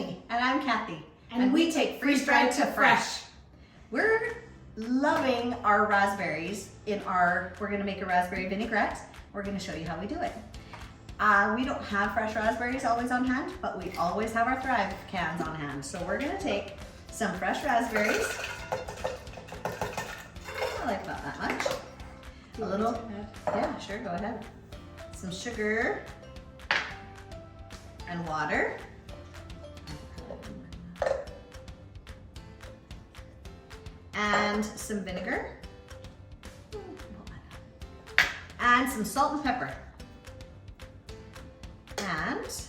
Jenny. And I'm Kathy. And we take freeze-dried to fresh. We're loving our raspberries we're gonna make a raspberry vinaigrette. We're gonna show you how we do it. We don't have fresh raspberries always on hand, but we always have our Thrive cans on hand. So we're gonna take some fresh raspberries. I like about that much. A little, yeah, sure, go ahead. Some sugar and water. And some vinegar. And some salt and pepper. And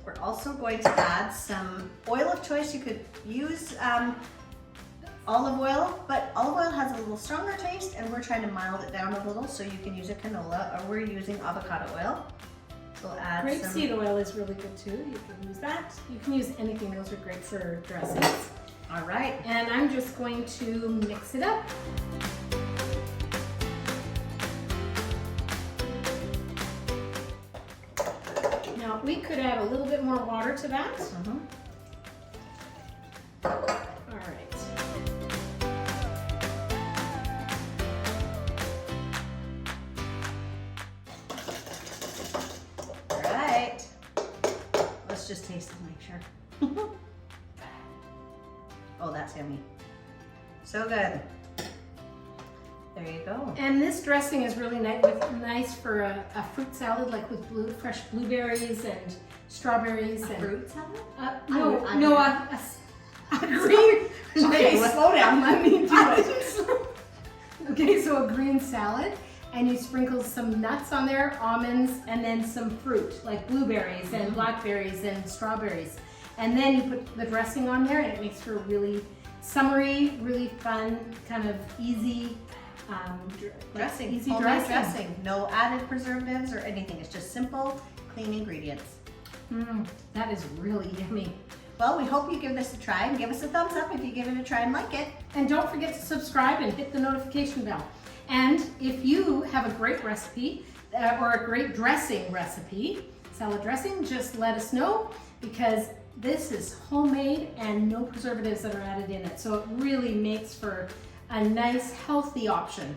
we're also going to add some oil of choice. You could use olive oil, but olive oil has a little stronger taste and we're trying to mild it down a little, so you can use a canola, or we're using avocado oil. So we'll add Grapeseed oil is really good too. You can use that. You can use anything. Those are great for dressings. All right. And I'm just going to mix it up. Now we could add a little bit more water to that. All right. All right. Let's just taste it and make sure. Oh, that's yummy. So good. There you go. And this dressing is really nice for a fruit salad, like with fresh blueberries and strawberries. A fruit salad? A green. Okay, slow down. Let me do it. Okay, so a green salad, and you sprinkle some nuts on there, almonds, and then some fruit, like blueberries and blackberries and strawberries. And then you put the dressing on there, and it makes for a really summery, really fun, kind of easy dressing. Easy Homemade dressing. No added preservatives or anything. It's just simple, clean ingredients. That is really yummy. Well, we hope you give this a try, and give us a thumbs up if you give it a try and like it. And don't forget to subscribe and hit the notification bell. And if you have a great recipe or a great dressing recipe, salad dressing, just let us know, because this is homemade and no preservatives that are added in it. So it really makes for a nice, healthy option.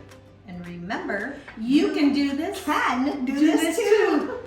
And remember, you can do this. Can do this too.